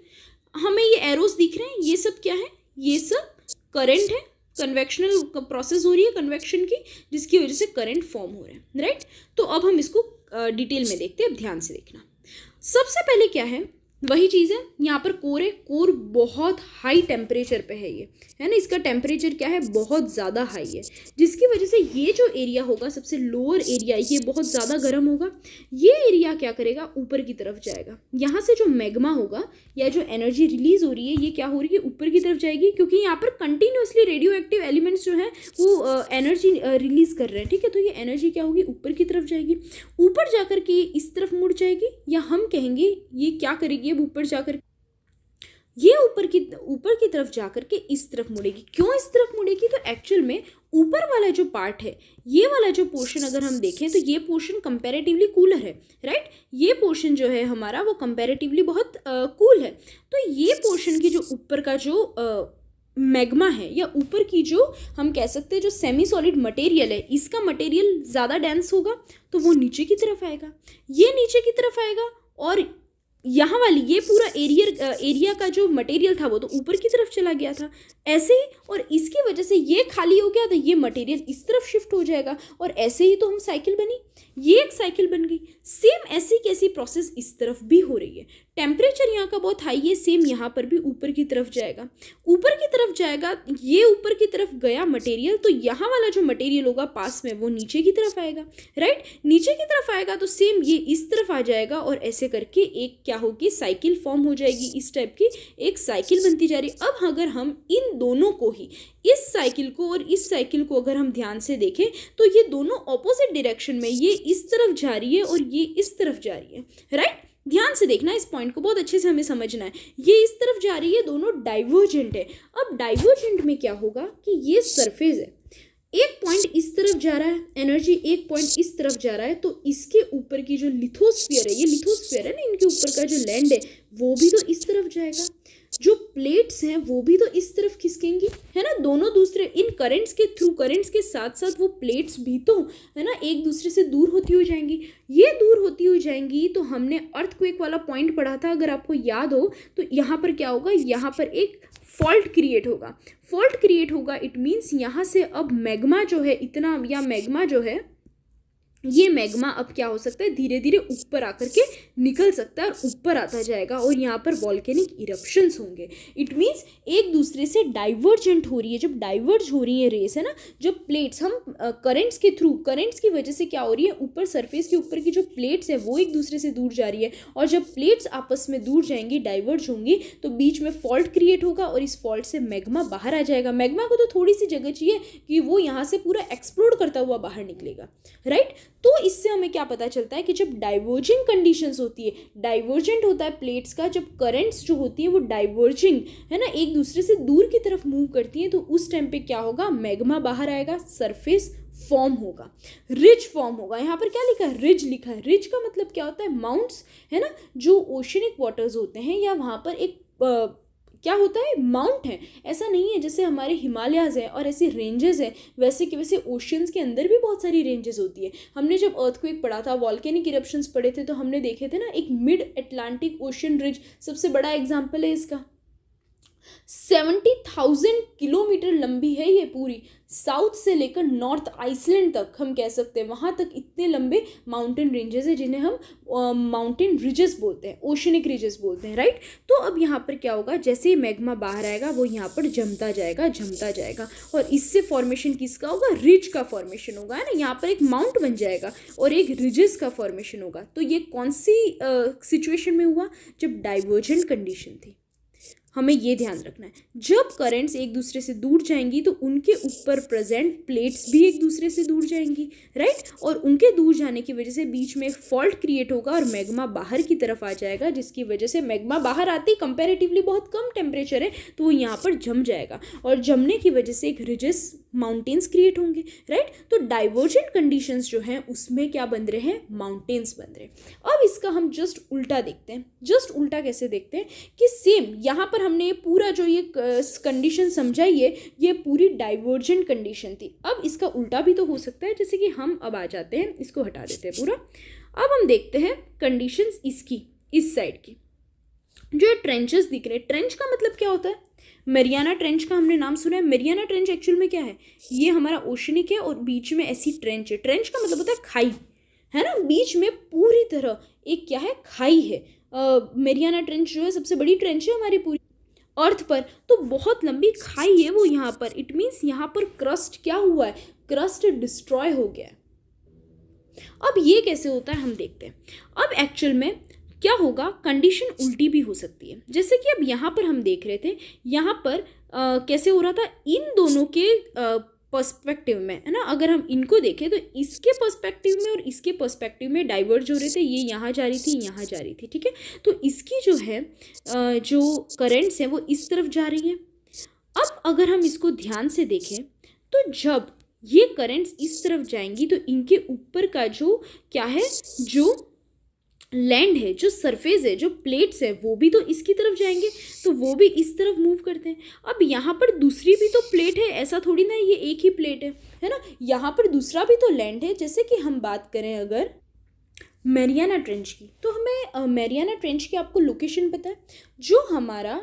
हमें ये एरोस दिख रहे हैं, ये सब क्या है, ये सब करंट है, कन्वेक्शनल प्रोसेस हो रही है कन्वेक्शन की, जिसकी वजह से करंट फॉर्म हो रहे हैं, राइट। तो अब हम इसको डिटेल में देखते हैं, अब ध्यान से देखना। सबसे पहले क्या है, वही चीज़ है, यहाँ पर कोर है, कोर बहुत हाई टेम्परेचर पे है, ये है ना, इसका टेम्परेचर क्या है, बहुत ज़्यादा हाई है, जिसकी वजह से ये जो एरिया होगा सबसे लोअर एरिया, ये बहुत ज़्यादा गर्म होगा। ये एरिया क्या करेगा, ऊपर की तरफ जाएगा। यहाँ से जो मैग्मा होगा या जो एनर्जी रिलीज हो रही है, ये क्या हो रही है, ऊपर की तरफ जाएगी, क्योंकि यहाँ पर कंटिन्यूसली रेडियो एक्टिव एलिमेंट्स जो हैं वो एनर्जी रिलीज कर रहे हैं, ठीक है। तो ये एनर्जी क्या होगी, ऊपर की तरफ जाएगी, ऊपर जाकर के ये इस तरफ मुड़ जाएगी, या हम कहेंगे ये क्या करेगी, अब ऊपर जाकर ये ऊपर की तरफ जाकर के इस तरफ मुड़ेगी। क्यों इस तरफ मुड़ेगी, तो एक्चुअल में ऊपर वाला जो पार्ट है, ये वाला जो पोर्शन अगर हम देखें तो ये पोर्शन कंपैरेटिवली कूलर है, राइट। ये पोर्शन जो है हमारा वो कंपैरेटिवली बहुत कूल है। तो ये पोर्शन की जो ऊपर का जो मैग्मा है, या ऊपर की जो हम कह सकते हैं जो सेमी सॉलिड मटेरियल है, इसका मटेरियल ज़्यादा डेंस होगा, तो वो नीचे की तरफ आएगा, ये नीचे की तरफ आएगा, और यहाँ वाली ये पूरा एरिया का जो मटेरियल था वो तो ऊपर की तरफ चला गया था ऐसे ही, और इसकी वजह से ये खाली हो गया, तो ये मटेरियल इस तरफ शिफ्ट हो जाएगा, और ऐसे ही तो हम साइकिल बनी, ये एक साइकिल बन गई। सेम ऐसी कैसी प्रोसेस इस तरफ भी हो रही है। टेम्परेचर यहाँ का बहुत हाई है, सेम यहाँ पर भी ऊपर की तरफ जाएगा, ऊपर की तरफ जाएगा, ये ऊपर की तरफ गया मटेरियल, तो यहाँ वाला जो मटेरियल होगा पास में वो नीचे की तरफ आएगा, राइट। नीचे की तरफ आएगा तो सेम ये इस तरफ आ जाएगा, और ऐसे करके एक क्या होगी, साइकिल फॉर्म हो जाएगी, इस टाइप की एक साइकिल बनती जा रही है। अब अगर हम इन दोनों को ही, इस साइकिल को और इस साइकिल को अगर हम ध्यान से देखें तो ये दोनों ऑपोजिट डायरेक्शन में, ये इस तरफ जा रही है और ये इस तरफ जा रही है, राइट। ध्यान से देखना, इस पॉइंट को बहुत अच्छे से हमें समझना है। ये इस तरफ जा रही है, दोनों डाइवर्जेंट है। अब डाइवर्जेंट में क्या होगा कि ये सरफेस है, एक पॉइंट इस तरफ जा रहा है, एनर्जी एक पॉइंट इस तरफ जा रहा है, तो इसके ऊपर की जो लिथोस्फीयर है, ये लिथोस्फीयर है ना, इनके ऊपर का जो लैंड है वो भी तो इस तरफ जाएगा, जो प्लेट्स हैं वो भी तो इस तरफ खिसकेंगी, है ना। दोनों दूसरे इन करंट्स के थ्रू, करंट्स के साथ साथ वो प्लेट्स भी तो है ना एक दूसरे से दूर होती हुई जाएंगी। ये दूर होती हुई जाएंगी तो हमने अर्थक्वेक वाला पॉइंट पढ़ा था, अगर आपको याद हो तो यहाँ पर क्या होगा, यहाँ पर एक फॉल्ट क्रिएट होगा। फॉल्ट क्रिएट होगा इट मीन्स यहाँ से अब मैग्मा जो है इतना, या मैग्मा जो है ये मैग्मा अब क्या हो सकता है, धीरे धीरे ऊपर आकर के निकल सकता है और ऊपर आता जाएगा, और यहाँ पर वॉल्केनिक इरप्शंस होंगे। इट मीन्स एक दूसरे से डाइवर्जेंट हो रही है। जब डाइवर्ज हो रही है रेस, है ना, जब प्लेट्स हम करंट्स के थ्रू, करंट्स की वजह से क्या हो रही है, ऊपर सरफेस के ऊपर की जो प्लेट्स है वो एक दूसरे से दूर जा रही है, और जब प्लेट्स आपस में दूर जाएंगी, डाइवर्ज होंगी, तो बीच में फॉल्ट क्रिएट होगा, और इस फॉल्ट से मैग्मा बाहर आ जाएगा। मैग्मा को तो थोड़ी सी जगह चाहिए कि वो यहाँ से पूरा एक्सप्लोड करता हुआ बाहर निकलेगा, राइट। तो इससे हमें क्या पता चलता है कि जब डाइवर्जिंग कंडीशंस होती है, डाइवर्जेंट होता है प्लेट्स का, जब करंट्स जो होती है वो डाइवर्जिंग, है ना, एक दूसरे से दूर की तरफ मूव करती है, तो उस टाइम पे क्या होगा, मैग्मा बाहर आएगा, सरफेस फॉर्म होगा, रिज फॉर्म होगा। यहाँ पर क्या लिखा है, रिज लिखा है। रिज का मतलब क्या होता है, माउंट्स, है ना, जो ओशनिक वाटर्स होते हैं, या वहाँ पर एक क्या होता है, माउंट है। ऐसा नहीं है जैसे हमारे हिमालयाज़ हैं और ऐसे रेंजेस हैं, वैसे कि वैसे ओशियंस के अंदर भी बहुत सारी रेंजेस होती है। हमने जब अर्थक्वेक पढ़ा था, वॉल्केनिक इरप्शंस पढ़े थे, तो हमने देखे थे ना, एक मिड अटलांटिक ओशियन रिज सबसे बड़ा एग्जाम्पल है इसका, 70,000 किलोमीटर लंबी है ये पूरी, साउथ से लेकर नॉर्थ आइसलैंड तक हम कह सकते हैं, वहाँ तक इतने लंबे माउंटेन रेंजेस है जिन्हें हम माउंटेन रिजेस बोलते हैं, ओशनिक रिजेस बोलते हैं, राइट। तो अब यहाँ पर क्या होगा, जैसे ही मैग्मा बाहर आएगा वो यहाँ पर जमता जाएगा और इससे फॉर्मेशन किसका होगा, रिज का फॉर्मेशन होगा, है ना। यहाँ पर एक माउंट बन जाएगा और एक रिजेस का फॉर्मेशन होगा। तो ये कौन सी सिचुएशन में हुआ, जब डाइवर्जेंट कंडीशन थी। हमें ये ध्यान रखना है, जब करंट्स एक दूसरे से दूर जाएंगी तो उनके ऊपर प्रेजेंट प्लेट्स भी एक दूसरे से दूर जाएंगी, राइट। और उनके दूर जाने की वजह से बीच में एक फॉल्ट क्रिएट होगा और मैग्मा बाहर की तरफ आ जाएगा, जिसकी वजह से मैग्मा बाहर आते ही कंपैरेटिवली बहुत कम टेम्परेचर है तो वो यहाँ पर जम जाएगा और जमने की वजह से एक रिजेस माउंटेन्स क्रिएट होंगे, राइट। तो डाइवर्जेंट कंडीशंस जो हैं उसमें क्या बन रहे हैं, माउंटेन्स बन रहे हैं। अब इसका हम जस्ट उल्टा देखते हैं। जस्ट उल्टा कैसे देखते हैं कि सेम यहाँ पर हमने ये पूरा जो ये कंडीशन समझाई है ये पूरी डाइवर्जेंट कंडीशन थी। अब इसका उल्टा भी तो हो सकता है, जैसे कि हम अब आ जाते हैं, इसको हटा देते हैं पूरा। अब हम देखते हैं कंडीशंस इसकी, इस साइड की जो ट्रेंचेस दिख रहे हैं। ट्रेंच का मतलब क्या होता है, मेरियाना ट्रेंच का हमने नाम सुना है। मेरियाना ट्रेंच एक्चुअल में क्या है, ये हमारा ओशनिक है और बीच में ऐसी ट्रेंच है। ट्रेंच का मतलब होता है खाई, है ना, बीच में पूरी तरह एक क्या है, खाई है। मेरियाना ट्रेंच जो है सबसे बड़ी ट्रेंच है हमारी पूरी अर्थ पर, तो बहुत लंबी खाई है वो यहाँ पर। इट मीन्स यहाँ पर क्रस्ट क्या हुआ है, क्रस्ट डिस्ट्रॉय हो गया है। अब ये कैसे होता है हम देखते हैं। अब एक्चुअल में क्या होगा, कंडीशन उल्टी भी हो सकती है। जैसे कि अब यहाँ पर हम देख रहे थे, यहाँ पर कैसे हो रहा था, इन दोनों के पर्सपेक्टिव में, है ना। अगर हम इनको देखें तो इसके पर्सपेक्टिव में और इसके पर्सपेक्टिव में डाइवर्ज हो रहे थे, ये यहाँ जा रही थी, यहाँ जा रही थी, ठीक है। तो इसकी जो है जो करंट्स हैं वो इस तरफ जा रही हैं। अब अगर हम इसको ध्यान से देखें तो जब ये करंट्स इस तरफ जाएंगी तो इनके ऊपर का जो क्या है, जो लैंड है, जो सरफेस है, जो प्लेट्स है, वो भी तो इसकी तरफ जाएंगे, तो वो भी इस तरफ मूव करते हैं। अब यहाँ पर दूसरी भी तो प्लेट है, ऐसा थोड़ी ना ये एक ही प्लेट है ना। यहाँ पर दूसरा भी तो लैंड है। जैसे कि हम बात करें अगर मैरियाना ट्रेंच की, तो हमें मैरियाना ट्रेंच की आपको लोकेशन पता है, जो हमारा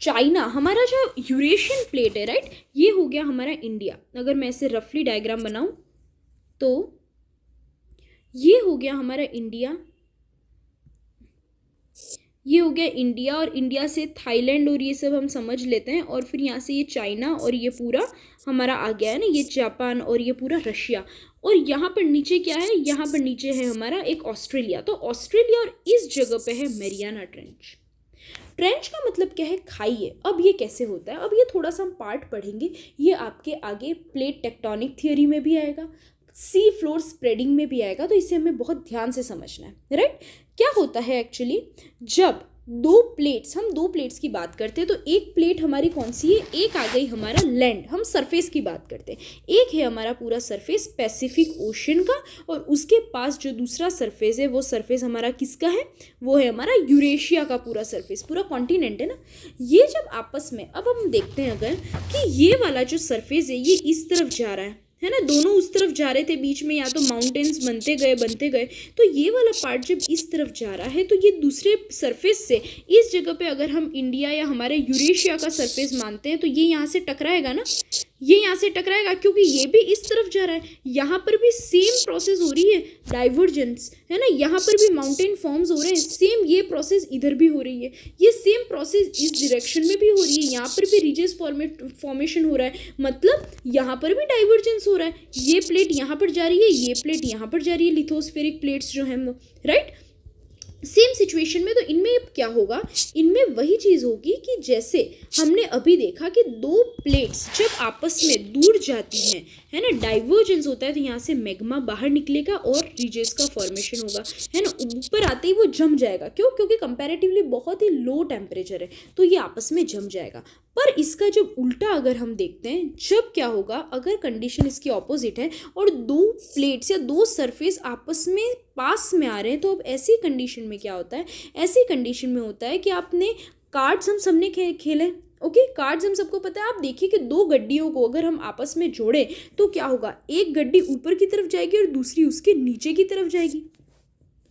चाइना, हमारा जो यूरेशियन प्लेट है, राइट, ये हो गया हमारा इंडिया। अगर मैं इसे रफली डायग्राम बनाऊं तो ये हो गया हमारा इंडिया, ये हो गया इंडिया, और इंडिया से थाईलैंड और ये सब हम समझ लेते हैं, और फिर यहाँ से ये चाइना और ये पूरा हमारा आ गया है ना, ये जापान और ये पूरा रशिया। और यहाँ पर नीचे क्या है, यहाँ पर नीचे है हमारा एक ऑस्ट्रेलिया। तो ऑस्ट्रेलिया और इस जगह पे है मैरियाना ट्रेंच। ट्रेंच का मतलब क्या है, खाई है। अब ये कैसे होता है, अब ये थोड़ा सा हम पार्ट पढ़ेंगे, ये आपके आगे प्लेट टेक्टोनिक थियोरी में भी आएगा, सी फ्लोर स्प्रेडिंग में भी आएगा, तो इसे हमें बहुत ध्यान से समझना है, राइट। क्या होता है एक्चुअली, जब हम दो प्लेट्स की बात करते हैं, तो एक प्लेट हमारी कौन सी है, एक आ गई हमारा लैंड, हम सरफेस की बात करते हैं। एक है हमारा पूरा सरफेस पैसिफिक ओशन का, और उसके पास जो दूसरा सरफेस है वो सरफेस हमारा किसका है, वो है हमारा यूरेशिया का पूरा सरफेस, पूरा कॉन्टिनेंट है ना। ये जब आपस में, अब हम देखते हैं अगर कि ये वाला जो सरफेस है ये इस तरफ जा रहा है ना, दोनों उस तरफ जा रहे थे, बीच में या तो माउंटेन्स बनते गए, तो ये वाला पार्ट जब इस तरफ जा रहा है तो ये दूसरे सरफेस से, इस जगह पे अगर हम इंडिया या हमारे यूरेशिया का सरफेस मानते हैं तो ये यहाँ से टकराएगा ना, ये यहाँ से टकराएगा, क्योंकि ये भी इस तरफ जा रहा है। यहाँ पर भी सेम प्रोसेस हो रही है, डाइवर्जेंस, है ना, यहाँ पर भी माउंटेन फॉर्म्स हो रहे हैं, सेम ये प्रोसेस इधर भी हो रही है, ये सेम प्रोसेस इस डायरेक्शन में भी हो रही है, यहाँ पर भी रिजेस फॉर्मेशन हो रहा है, मतलब यहाँ पर भी डाइवर्जेंस हो रहा है। ये प्लेट यहाँ पर जा रही है, ये प्लेट यहाँ पर जा रही है, लिथोस्फेरिक प्लेट्स जो हैं वो, राइट। सेम सिचुएशन में तो इनमें क्या होगा, इनमें वही चीज़ होगी कि जैसे हमने अभी देखा कि दो प्लेट्स जब आपस में दूर जाती हैं, है ना, डाइवर्जेंस होता है, तो यहाँ से मैग्मा बाहर निकलेगा और रिजेस का फॉर्मेशन होगा, है ना। ऊपर आते ही वो जम जाएगा, क्यों, क्योंकि कंपैरेटिवली बहुत ही लो टेम्परेचर है, तो ये आपस में जम जाएगा। पर इसका जब उल्टा अगर हम देखते हैं, जब क्या होगा, अगर कंडीशन इसकी ऑपोजिट है और दो प्लेट्स या दो सरफेस आपस में पास में आ रहे हैं, तो अब ऐसी कंडीशन में क्या होता है, ऐसी कंडीशन में होता है कि आपने कार्ड्स, हम सबने खेले, ओके, कार्ड्स हम सबको पता है। आप देखिए कि दो गड्डियों को अगर हम आपस में जोड़ें तो क्या होगा, एक गड्डी ऊपर की तरफ जाएगी और दूसरी उसके नीचे की तरफ जाएगी,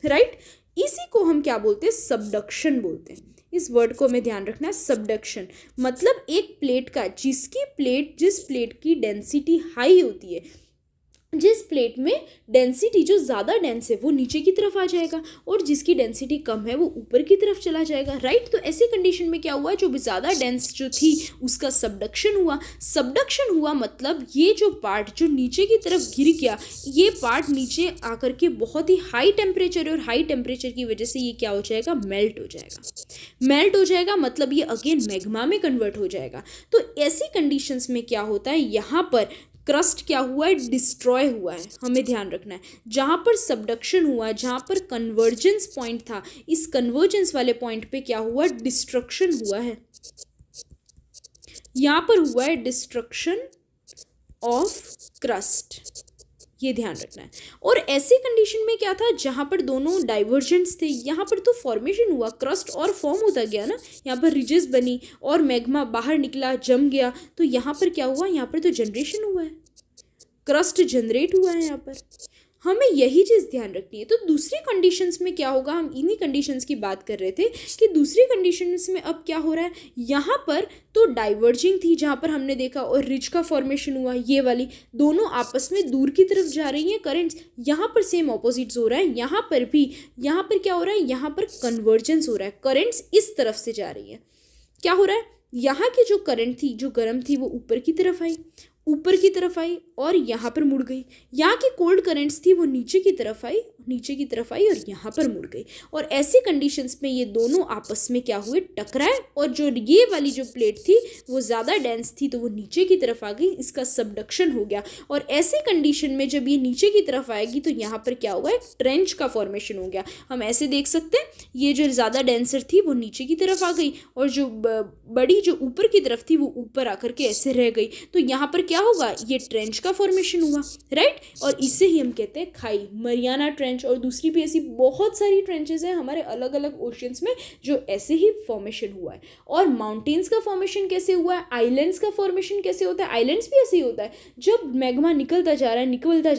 राइट। इसी को हम क्या बोलते हैं, सबडक्शन बोलते हैं। इस वर्ड को हमें ध्यान रखना है, सबडक्शन। मतलब एक प्लेट का जिस प्लेट की डेंसिटी हाई होती है, जिस प्लेट में डेंसिटी जो ज़्यादा डेंस है वो नीचे की तरफ आ जाएगा और जिसकी डेंसिटी कम है वो ऊपर की तरफ चला जाएगा, राइट। तो ऐसी कंडीशन में क्या हुआ, जो भी ज़्यादा डेंस जो थी उसका सबडक्शन हुआ मतलब ये जो पार्ट जो नीचे की तरफ गिर गया, ये पार्ट नीचे आकर के बहुत ही हाई टेम्परेचर, और हाई टेम्परेचर की वजह से ये क्या हो जाएगा, मेल्ट हो जाएगा मतलब ये अगेन मैग्मा में कन्वर्ट हो जाएगा। तो ऐसी कंडीशंस में क्या होता है, यहाँ पर क्रस्ट क्या हुआ है, डिस्ट्रॉय हुआ है, हमें ध्यान रखना है। जहाँ पर सबडक्शन हुआ, जहाँ पर कन्वर्जेंस पॉइंट था, इस कन्वर्जेंस वाले पॉइंट पे क्या हुआ, डिस्ट्रक्शन हुआ है। यहाँ पर हुआ है डिस्ट्रक्शन ऑफ क्रस्ट, ये ध्यान रखना है। और ऐसी कंडीशन में क्या था, जहाँ पर दोनों डाइवर्जेंट्स थे, यहाँ पर तो फॉर्मेशन हुआ, क्रस्ट और फॉर्म होता गया ना, यहाँ पर रिजेस बनी और मैग्मा बाहर निकला, जम गया। तो यहाँ पर क्या हुआ, यहाँ पर तो जनरेशन हुआ है, क्रस्ट जनरेट हुआ है यहाँ पर। हमें यही चीज़ ध्यान रखनी है। तो दूसरी कंडीशंस में क्या होगा, हम इन्हीं कंडीशंस की बात कर रहे थे कि दूसरी कंडीशंस में अब क्या हो रहा है, यहाँ पर तो डाइवर्जिंग थी जहाँ पर हमने देखा, और रिज का फॉर्मेशन हुआ, ये वाली दोनों आपस में दूर की तरफ जा रही हैं करेंट्स। यहाँ पर सेम ऑपोजिट्स हो रहा है, यहाँ पर भी, यहाँ पर क्या हो रहा है, यहाँ पर कन्वर्जेंस हो रहा है, करेंट्स इस तरफ से जा रही है। क्या हो रहा है, यहाँ की जो करंट थी, जो गर्म थी, वो ऊपर की तरफ आई और यहाँ पर मुड़ गई। यहाँ की कोल्ड करंट्स थी वो नीचे की तरफ आई और यहाँ पर मुड़ गई। और ऐसी कंडीशंस में ये दोनों आपस में क्या हुए, टकराए, और जो ये वाली जो प्लेट थी वो ज़्यादा डेंस थी तो वो नीचे की तरफ आ गई, इसका सबडक्शन हो गया। और ऐसी कंडीशन में जब ये नीचे की तरफ आएगी तो यहाँ पर क्या हुआ, एक ट्रेंच का फॉर्मेशन हो गया। हम ऐसे देख सकते हैं, ये जो ज़्यादा डेंसर थी वो नीचे की तरफ आ गई और जो बड़ी जो ऊपर की तरफ थी वो ऊपर आकर के ऐसे रह गई। तो यहाँ पर क्या होगा, ये ट्रेंच का फॉर्मेशन हुआ, राइट। और इसे ही हम कहते हैं खाई, मरियाना ट्रेंच। और दूसरी भी ऐसी बहुत सारी ट्रेंचेस हैं हमारे अलग अलग ओशियंस में जो ऐसे ही फॉर्मेशन हुआ है। और माउंटेन्स का फॉर्मेशन कैसे हुआ है, आइलैंड्स का फॉर्मेशन कैसे होता है, आइलैंड्स भी ऐसे ही होता है जब मैग्मा निकलता जा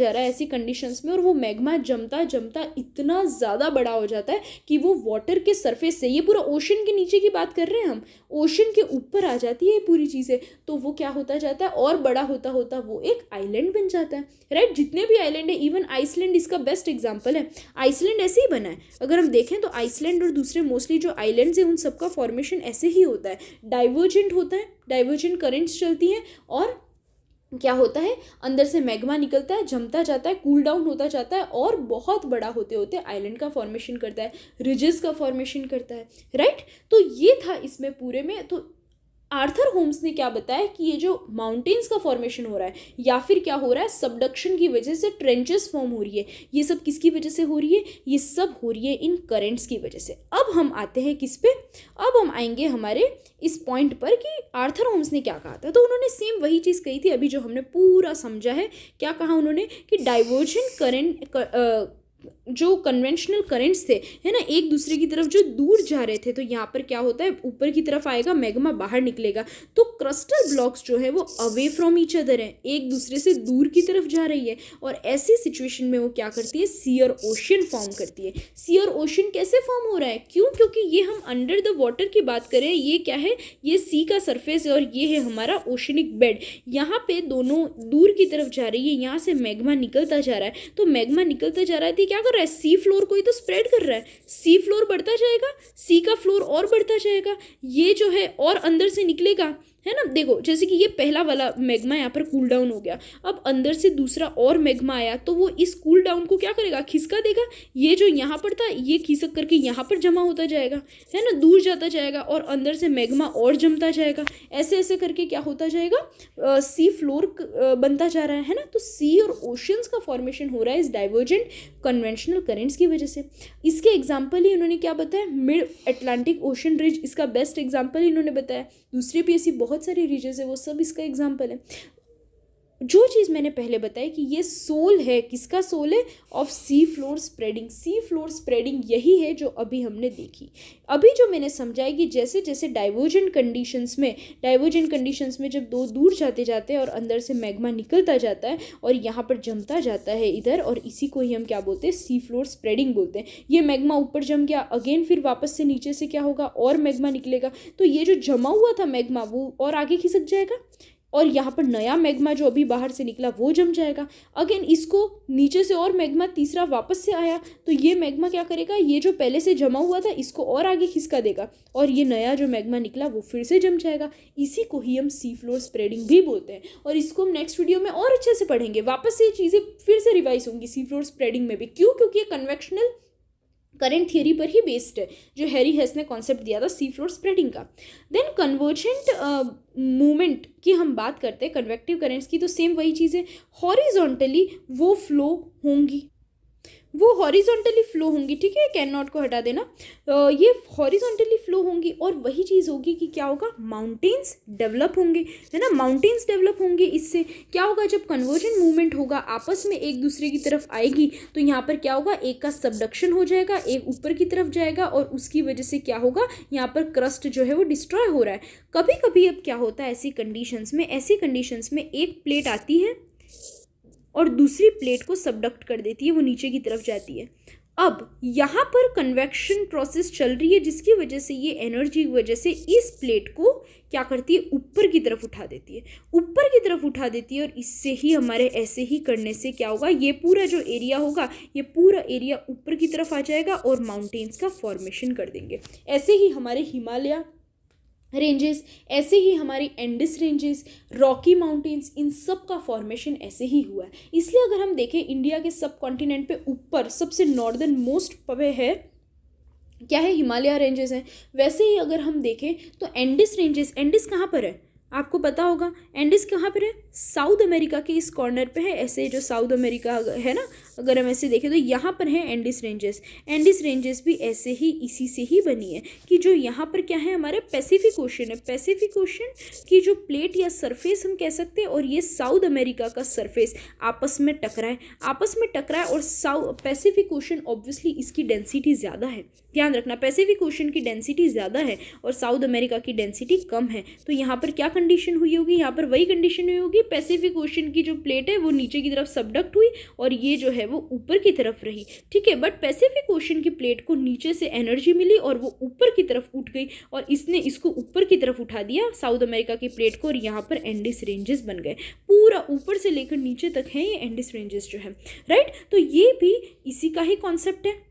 रहा है ऐसी कंडीशंस में, और वो मैग्मा जमता इतना ज़्यादा बड़ा हो जाता है कि वो वाटर के सरफेस से, ये पूरा ओशन के नीचे की बात कर रहे हैं हम, ओशन के ऊपर आ जाती है पूरी चीज़ें। तो वो क्या होता जाता है, और बड़ा होता वो एक आइलैंड बन जाता है, राइट। जितने भी आइलैंड है, इवन आइसलैंड इसका बेस्ट एग्जांपल है। आइसलैंड ऐसे ही बना है, अगर हम देखें तो आइसलैंड और दूसरे मोस्टली जो आइलैंड्स हैं उन सबका फॉर्मेशन ऐसे ही होता है, डाइवर्जेंट होता है, डाइवर्जेंट करंट्स चलती हैं, और क्या होता है, अंदर से मैग्मा निकलता है, जमता जाता है, कूल डाउन होता जाता है, और बहुत बड़ा होते होते आइलैंड का फॉर्मेशन करता है, रिजेस का फॉर्मेशन करता है, राइट। तो ये था इसमें पूरे में। तो आर्थर होम्स ने क्या बताया कि ये जो माउंटेन्स का फॉर्मेशन हो रहा है या फिर क्या हो रहा है, सबडक्शन की वजह से ट्रेंचेस फॉर्म हो रही है, ये सब किसकी वजह से हो रही है, ये सब हो रही है इन करेंट्स की वजह से। अब हम आते हैं किस पे, अब हम आएंगे हमारे इस पॉइंट पर कि आर्थर होम्स ने क्या कहा था। तो उन्होंने सेम वही चीज़ कही थी अभी जो हमने पूरा समझा है। क्या कहा उन्होंने कि डाइवर्जेंट करंट, जो कन्वेंशनल करेंट्स थे, है ना, एक दूसरे की तरफ जो दूर जा रहे थे, तो यहाँ पर क्या होता है, ऊपर की तरफ आएगा, मैग्मा बाहर निकलेगा, तो क्रिस्टल ब्लॉक्स जो है वो अवे फ्रॉम ईच अदर है, एक दूसरे से दूर की तरफ जा रही है। और ऐसी सिचुएशन में वो क्या करती है, सीयर ओशन फॉर्म करती है। सीयर ओशन कैसे फॉर्म हो रहा है, क्यों, क्योंकि ये हम अंडर द वाटर की बात करें, ये क्या है, ये सी का सरफेस है और ये है हमारा ओशनिक बेड। यहाँ पे दोनों दूर की तरफ जा रही है, यहाँ से मैग्मा निकलता जा रहा है, तो मैग्मा निकलता जा रहा है, क्या कर रहा है, सी फ्लोर को ही तो स्प्रेड कर रहा है, सी फ्लोर बढ़ता जाएगा, सी का फ्लोर और बढ़ता जाएगा, ये जो है और अंदर से निकलेगा, है ना। देखो जैसे कि ये पहला वाला मैग्मा यहाँ पर कूल डाउन हो गया, अब अंदर से दूसरा और मैग्मा आया, तो वो इस कूल डाउन को क्या करेगा, खिसका देगा, ये जो यहाँ पर था ये खिसक करके यहाँ पर जमा होता जाएगा, है ना, दूर जाता जाएगा, और अंदर से मैग्मा और जमता जाएगा, ऐसे ऐसे करके क्या होता जाएगा, सी फ्लोर बनता जा रहा है ना। तो सी और ओशंस का फॉर्मेशन हो रहा है इस डाइवर्जेंट कन्वेंशनल करेंट्स की वजह से। इसके एग्जाम्पल ही उन्होंने क्या बताया, मिड अटलांटिक ओशन रिज इसका बेस्ट एग्जाम्पल इन्होंने बताया। दूसरे भी ऐसी बहुत सारी रीजन्स है, वो सब इसका एग्जाम्पल है। जो चीज़ मैंने पहले बताई कि ये सोल है, किसका सोल है? Of sea floor spreading. Sea floor spreading यही है जो अभी हमने देखी। अभी जो मैंने समझाया कि जैसे जैसे डाइवर्जेंट कंडीशंस में जब दो दूर जाते जाते हैं और अंदर से मैग्मा निकलता जाता है और यहाँ पर जमता जाता है इधर, और इसी को ही हम क्या बोलते हैं? सी फ्लोर स्प्रेडिंग बोलते हैं। ये मैग्मा ऊपर जम गया, अगेन फिर वापस से नीचे से क्या होगा? और मैग्मा निकलेगा। तो ये जो जमा हुआ था मैग्मा वो और आगे खिसक जाएगा, और यहाँ पर नया मैग्मा जो अभी बाहर से निकला वो जम जाएगा। अगेन इसको नीचे से और मैग्मा तीसरा वापस से आया, तो ये मैग्मा क्या करेगा? ये जो पहले से जमा हुआ था इसको और आगे खिसका देगा, और ये नया जो मैग्मा निकला वो फिर से जम जाएगा। इसी को ही हम सी फ्लोर स्प्रेडिंग भी बोलते हैं, और इसको हम नेक्स्ट वीडियो में और अच्छे से पढ़ेंगे। वापस से ये चीज़ें फिर से रिवाइज होंगी सी फ्लोर स्प्रेडिंग में भी। क्यों? क्योंकि ये कन्वेक्शनल करंट थियरी पर ही बेस्ड है, जो हैरी हेस ने कॉन्सेप्ट दिया था सी फ्लोर स्प्रेडिंग का। देन कन्वर्जेंट मूवमेंट की हम बात करते हैं, कन्वेक्टिव करेंट्स की, तो सेम वही चीज़ है। हॉरिजॉन्टली वो फ्लो होंगी, ठीक है, कैन नॉट को हटा देना। ये हॉरिजॉन्टली फ्लो होंगी, और वही चीज़ होगी कि क्या होगा? माउंटेन्स डेवलप होंगे, है ना। माउंटेन्स डेवलप होंगे। इससे क्या होगा? जब कन्वर्जेंट मूवमेंट होगा, आपस में एक दूसरे की तरफ आएगी, तो यहाँ पर क्या होगा? एक का सबडक्शन हो जाएगा, एक ऊपर की तरफ जाएगा, और उसकी वजह से क्या होगा? यहाँ पर क्रस्ट जो है वो डिस्ट्रॉय हो रहा है। कभी कभी अब क्या होता है ऐसी कंडीशंस में एक प्लेट आती है और दूसरी प्लेट को सबडक्ट कर देती है, वो नीचे की तरफ जाती है। अब यहाँ पर कन्वेक्शन प्रोसेस चल रही है, जिसकी वजह से ये एनर्जी की वजह से इस प्लेट को क्या करती है? ऊपर की तरफ उठा देती है, और इससे ही हमारे ऐसे ही करने से क्या होगा? ये पूरा जो एरिया होगा, ये पूरा एरिया ऊपर की तरफ आ जाएगा और माउंटेन्स का फॉर्मेशन कर देंगे। ऐसे ही हमारे हिमालय रेंजेस, ऐसे ही हमारी एंडिस रेंजेस, रॉकी माउंटेन्स, इन सब का फॉर्मेशन ऐसे ही हुआ है। इसलिए अगर हम देखें इंडिया के सब कॉन्टिनेंट पे ऊपर सबसे नॉर्दर्न मोस्ट पे है क्या है? हिमालय रेंजेस हैं। वैसे ही अगर हम देखें तो एंडिस रेंजेस, एंडिस कहाँ पर है? आपको पता होगा एंडिस कहाँ पर है? साउथ अमेरिका के इस कॉर्नर पे है। ऐसे जो साउथ अमेरिका है ना, अगर हम ऐसे देखें तो यहाँ पर है एंडिस रेंजेस भी ऐसे ही इसी से ही बनी है कि जो यहाँ पर क्या है? हमारे पैसिफिक ओशन है। पैसिफिक ओशन की जो प्लेट या सरफेस हम कह सकते हैं, और ये साउथ अमेरिका का सरफेस आपस में टकराए, और पैसिफिक ओशन ऑब्वियसली इसकी डेंसिटी ज़्यादा है। ध्यान रखना, पैसिफिक ओशन की डेंसिटी ज़्यादा है और साउथ अमेरिका की डेंसिटी कम है। तो यहाँ पर क्या कंडीशन हुई होगी? यहाँ पर वही कंडीशन हुई होगी, पैसिफिक ओशन की जो प्लेट है वो नीचे की तरफ सबडक्ट हुई, और ये जो है वो ऊपर की तरफ रही, ठीक है। बट पैसिफिक ओशन की प्लेट को नीचे से एनर्जी मिली और वो ऊपर की तरफ उठ गई, और इसने इसको ऊपर की तरफ उठा दिया साउथ अमेरिका की प्लेट को, और यहाँ पर एंडिस रेंजेस बन गए। पूरा ऊपर से लेकर नीचे तक है ये एंडिस रेंजेस जो है, राइट। तो ये भी इसी का ही कॉन्सेप्ट है।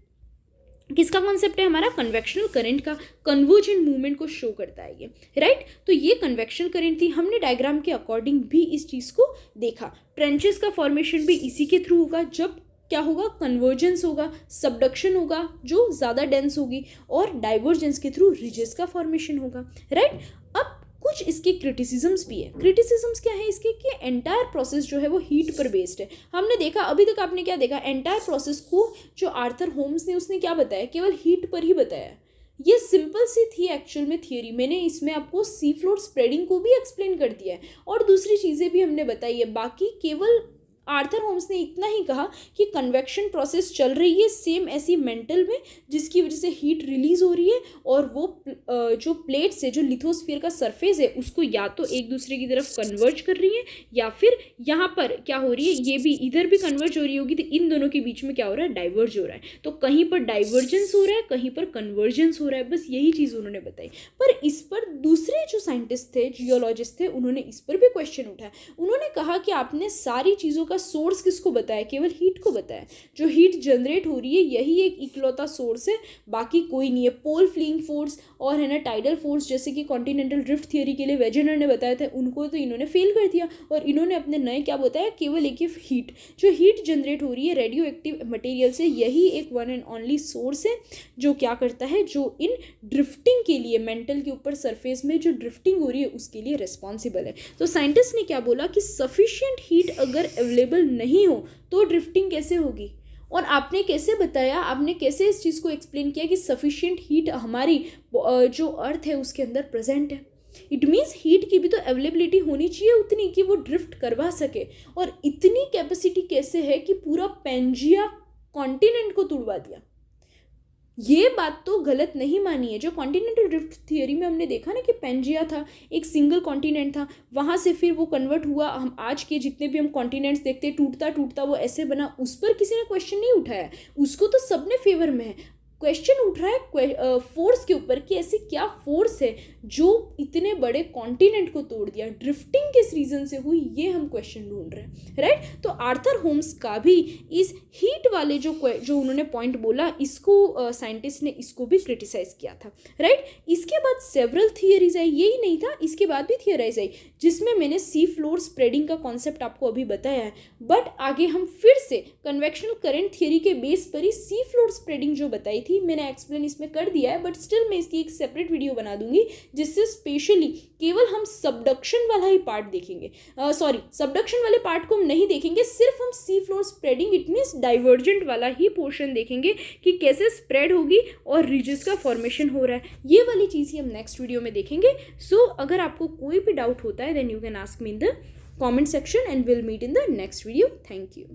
किसका कॉन्सेप्ट है? हमारा कन्वेक्शनल करंट का, कन्वर्जेंट मूवमेंट को शो करता है ये, राइट। तो ये कन्वेक्शनल करंट थी। हमने डायग्राम के अकॉर्डिंग भी इस चीज़ को देखा। ट्रेंचेस का फॉर्मेशन भी इसी के थ्रू होगा, जब क्या होगा? कन्वर्जेंस होगा, सबडक्शन होगा जो ज़्यादा डेंस होगी, और डाइवर्जेंस के थ्रू रिजेस का फॉर्मेशन होगा, राइट। अब कुछ इसके क्रिटिसिज्म्स भी है। क्रिटिसिज्म्स क्या है इसके? कि एंटायर प्रोसेस जो है वो हीट पर बेस्ड है। हमने देखा, अभी तक आपने क्या देखा? एंटायर प्रोसेस को जो आर्थर होम्स ने उसने क्या बताया? केवल हीट पर ही बताया। ये सिंपल सी थी एक्चुअल में थियरी। मैंने इसमें आपको सी फ्लोर स्प्रेडिंग को भी एक्सप्लेन कर दिया है, और दूसरी चीज़ें भी हमने बताई है। बाकी केवल आर्थर होम्स ने इतना ही कहा कि कन्वेक्शन प्रोसेस चल रही है सेम ऐसी मेंटल में, जिसकी वजह से हीट रिलीज हो रही है, और वो जो प्लेट से जो लिथोस्फीयर का सरफेस है उसको या तो एक दूसरे की तरफ कन्वर्ज कर रही है, या फिर यहाँ पर क्या हो रही है? ये भी इधर भी कन्वर्ज हो रही होगी, तो इन दोनों के बीच में क्या हो रहा है? डाइवर्ज हो रहा है। तो कहीं पर डाइवर्जेंस हो रहा है, कहीं पर कन्वर्जेंस हो रहा है। बस यही चीज़ उन्होंने बताई। पर इस पर दूसरे जो साइंटिस्ट थे, जियोलॉजिस्ट थे, उन्होंने इस पर भी क्वेश्चन उठाया। उन्होंने कहा कि आपने सारी चीज़ों का सोर्स किसको बताया? केवल हीट को बताया। जो हीट जनरेट हो रही है यही एक इकलौता सोर्स है, बाकी कोई नहीं है। पोल फ्लीइंग फोर्स और है ना टाइडल फोर्स, जैसे कि कॉन्टिनेंटल ड्रिफ्ट थियरी के लिए वेजेनर ने बताया था, उनको तो इन्होंने फेल कर दिया, और इन्होंने अपने नए क्या बताया? केवल एक ही हीट। जो हीट जनरेट हो रही है रेडियो एक्टिव मटेरियल से, यही एक वन एंड ओनली सोर्स है जो क्या करता है? जो इन ड्रिफ्टिंग के लिए, मेंटल के ऊपर सरफेस में जो ड्रिफ्टिंग हो रही है उसके लिए रिस्पॉन्सिबल है। तो साइंटिस्ट ने क्या बोला कि सफिशिएंट हीट अगर अवेलेबल नहीं हो तो ड्रिफ्टिंग कैसे होगी? और आपने कैसे बताया, आपने कैसे इस चीज़ को एक्सप्लेन किया कि सफिशिएंट हीट हमारी जो अर्थ है उसके अंदर प्रेजेंट है। इट मीन्स हीट की भी तो अवेलेबिलिटी होनी चाहिए उतनी कि वो ड्रिफ्ट करवा सके, और इतनी कैपेसिटी कैसे है कि पूरा पेंजिया कॉन्टिनेंट को तोड़वा दिया। ये बात तो गलत नहीं मानी है। जो कॉन्टिनेंटल ड्रिफ्ट थियोरी में हमने देखा ना कि पेंजिया था, एक सिंगल कॉन्टिनेंट था, वहाँ से फिर वो कन्वर्ट हुआ, हम आज के जितने भी हम कॉन्टिनेंट्स देखते हैं टूटता टूटता वो ऐसे बना, उस पर किसी ने क्वेश्चन नहीं उठाया, उसको तो सबने फेवर में है। क्वेश्चन उठ रहा है फोर्स के ऊपर कि ऐसी क्या फोर्स है जो इतने बड़े कॉन्टिनेंट को तोड़ दिया, ड्रिफ्टिंग किस रीज़न से हुई, ये हम क्वेश्चन ढूंढ रहे हैं, राइट। तो आर्थर होम्स का भी इस हीट वाले जो उन्होंने पॉइंट बोला, इसको साइंटिस्ट ने इसको भी क्रिटिसाइज किया था, राइट। इसके बाद सेवरल थियरीज आई, यही नहीं था, इसके बाद भी थियराइज आई, जिसमें मैंने सी फ्लोर स्प्रेडिंग का कॉन्सेप्ट आपको अभी बताया है, बट आगे हम फिर से कन्वेक्शनल करंट थियरी के बेस पर ही सी फ्लोर स्प्रेडिंग जो बताई थी मैंने एक्सप्लेन इसमें कर दिया है, बट स्टिल मैं इसकी एक सेपरेट वीडियो बना दूंगी जिससे स्पेशली केवल हम सबडक्शन वाला ही पार्ट देखेंगे, सबडक्शन वाले पार्ट को हम नहीं देखेंगे, सिर्फ हम sea floor spreading it means divergent वाला ही पोर्शन देखेंगे कि कैसे स्प्रेड होगी और रिजेस का फॉर्मेशन हो रहा है। ये वाली चीज़ ही हम नेक्स्ट वीडियो में देखेंगे। सो अगर आपको कोई भी डाउट होता है then you can ask me in the comment section and will meet in the next video. Thank you.